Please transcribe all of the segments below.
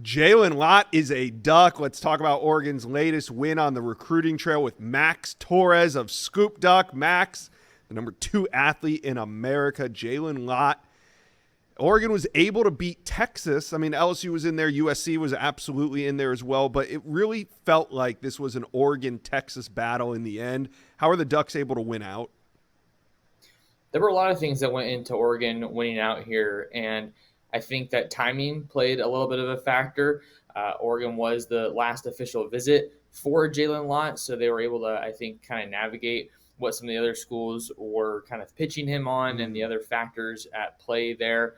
Jalen Lott is a Duck. Let's talk about Oregon's latest win on the recruiting trail with Max Torres of Scoop Duck. Max, the number 2 athlete in America. Jalen Lott. Oregon was able to beat Texas. I mean, LSU was in there. USC was absolutely in there as well. But it really felt like this was an Oregon-Texas battle in the end. How are the Ducks able to win out? There were a lot of things that went into Oregon winning out here, and I think that timing played a little bit of a factor. Oregon was the last official visit for Jalen Lott, so they were able to, I think, kind of navigate what some of the other schools were kind of pitching him on and the other factors at play there.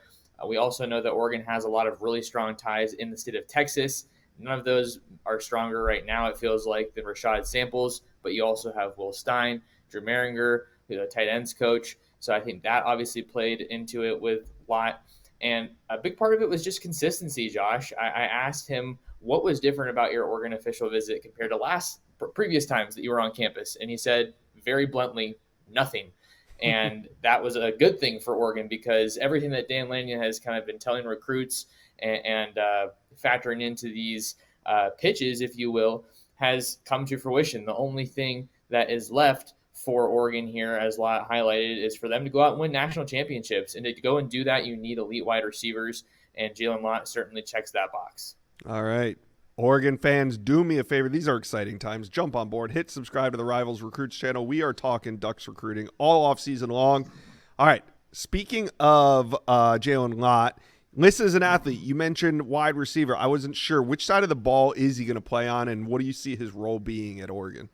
We also know that Oregon has a lot of really strong ties in the state of Texas. None of those are stronger right now, it feels like, than Rashad Samples, but you also have Will Stein, Drew Maringer, who's a tight ends coach. So I think that obviously played into it with Lott. And a big part of it was just consistency, Josh. I asked him what was different about your Oregon official visit compared to previous times that you were on campus. And he said very bluntly, nothing. And that was a good thing for Oregon because everything that Dan Lanning has kind of been telling recruits and factoring into these pitches, if you will, has come to fruition. The only thing that is left for Oregon here, as Lott highlighted, is for them to go out and win national championships. And to go and do that, you need elite wide receivers, and Jalen Lott certainly checks that box. All right. Oregon fans, do me a favor. These are exciting times. Jump on board. Hit subscribe to the Rivals Recruits channel. We are talking Ducks recruiting all offseason long. All right. Speaking of Jalen Lott, listed as an athlete, you mentioned wide receiver. I wasn't sure. Which side of the ball is he going to play on, and what do you see his role being at Oregon?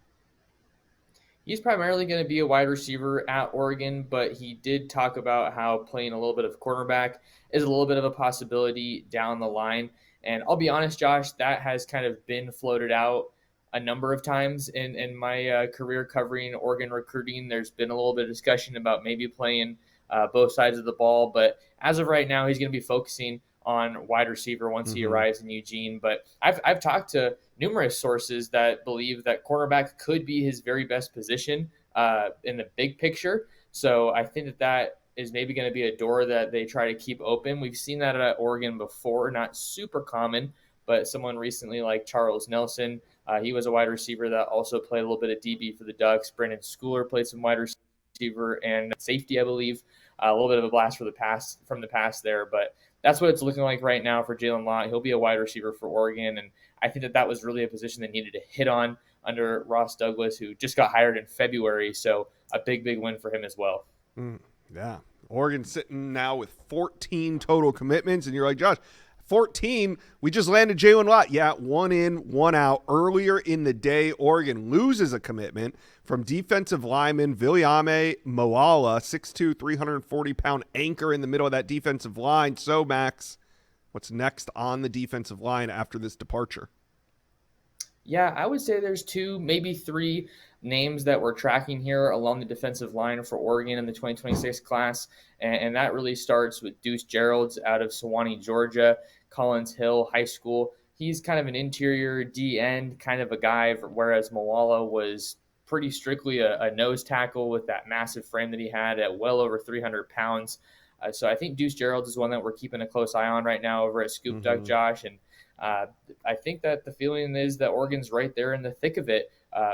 He's primarily going to be a wide receiver at Oregon, but he did talk about how playing a little bit of cornerback is a little bit of a possibility down the line. And I'll be honest, Josh, that has kind of been floated out a number of times in my career covering Oregon recruiting. There's been a little bit of discussion about maybe playing both sides of the ball. But as of right now, he's going to be focusing on wide receiver once he arrives in Eugene. But I've talked to numerous sources that believe that cornerback could be his very best position in the big picture. So I think that is maybe going to be a door that they try to keep open. We've seen that at Oregon before, not super common, but someone recently like Charles Nelson, he was a wide receiver that also played a little bit of DB for the Ducks. Brandon Schooler played some wide receiver and safety, I believe. A little bit of a blast from the past there, but that's what it's looking like right now for Jalen Lott. He'll be a wide receiver for Oregon, and I think that was really a position they needed to hit on under Ross Douglas, who just got hired in February, so a big win for him as well. Yeah. Oregon sitting now with 14 total commitments, and you're like, Josh, 14, we just landed Jalen Lott. Yeah, 1 in, 1 out. Earlier in the day, Oregon loses a commitment from defensive lineman Viliame Moala, 6'2", 340-pound anchor in the middle of that defensive line. So, Max, what's next on the defensive line after this departure? Yeah, I would say there's 2, maybe 3 names that we're tracking here along the defensive line for Oregon in the 2026 class, and that really starts with Deuce Geralds out of Sewanee, Georgia, Collins Hill High School. He's kind of an interior D-end kind of a guy, whereas Moala was pretty strictly a nose tackle with that massive frame that he had at well over 300 pounds. So I think Deuce Geralds is one that we're keeping a close eye on right now over at Scoop Duck, Josh, and I think that the feeling is that Oregon's right there in the thick of it.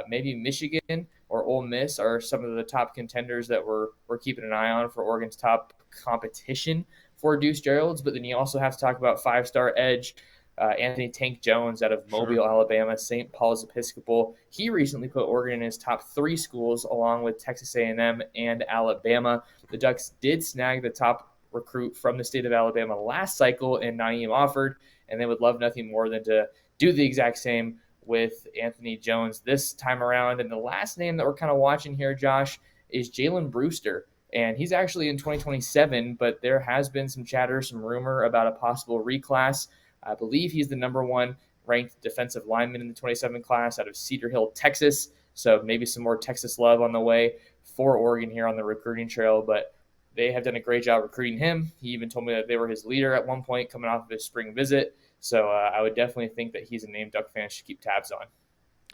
Maybe Michigan or Ole Miss are some of the top contenders that we're keeping an eye on for Oregon's top competition for Deuce Geralds. But then you also have to talk about 5-star edge Anthony Tank Jones out of Mobile, Alabama, St. Paul's Episcopal. He recently put Oregon in his top 3 schools along with Texas A&M and Alabama. The Ducks did snag the top recruit from the state of Alabama last cycle in Naeem Offord, and they would love nothing more than to do the exact same with Anthony Jones this time around. And the last name that we're kind of watching here, Josh, is Jalen Brewster. And he's actually in 2027, but there has been some chatter, some rumor about a possible reclass. I believe he's the number 1 ranked defensive lineman in the 27 class out of Cedar Hill, Texas. So maybe some more Texas love on the way for Oregon here on the recruiting trail. But they have done a great job recruiting him. He even told me that they were his leader at one point coming off of his spring visit. So I would definitely think that he's a name Duck fans should keep tabs on.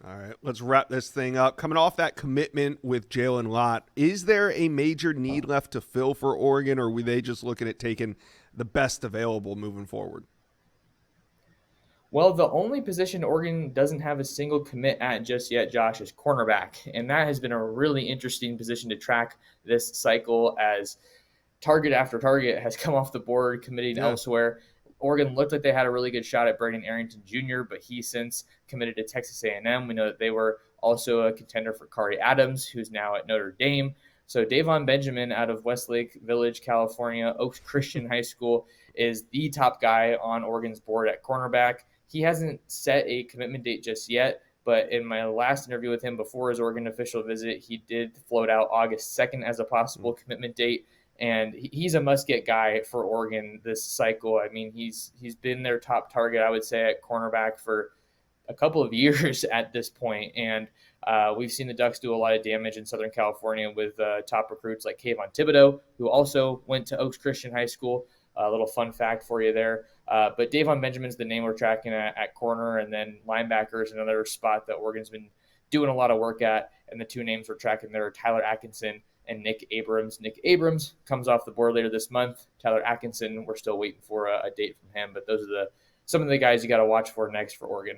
All right, let's wrap this thing up. Coming off that commitment with Jalen Lott, is there a major need left to fill for Oregon, or were they just looking at taking the best available moving forward? Well, the only position Oregon doesn't have a single commit at just yet, Josh, is cornerback. And that has been a really interesting position to track this cycle as target after target has come off the board, committing Yeah. elsewhere. Oregon looked like they had a really good shot at Braden Arrington Jr., but he since committed to Texas A&M. We know that they were also a contender for Kari Adams, who's now at Notre Dame. So Davon Benjamin out of Westlake Village, California, Oaks Christian High School, is the top guy on Oregon's board at cornerback. He hasn't set a commitment date just yet, but in my last interview with him before his Oregon official visit, he did float out August 2nd as a possible commitment date. And he's a must-get guy for Oregon this cycle. I mean, he's been their top target, I would say, at cornerback for a couple of years at this point. And we've seen the Ducks do a lot of damage in Southern California with top recruits like Kayvon Thibodeau, who also went to Oaks Christian High School. A little fun fact for you there. But Davon Benjamin's the name we're tracking at corner, and then linebacker is another spot that Oregon's been doing a lot of work at. And the two names we're tracking there are Tyler Atkinson and Nick Abrams. Nick Abrams comes off the board later this month. Tyler Atkinson, we're still waiting for a date from him, but those are some of the guys you got to watch for next for Oregon.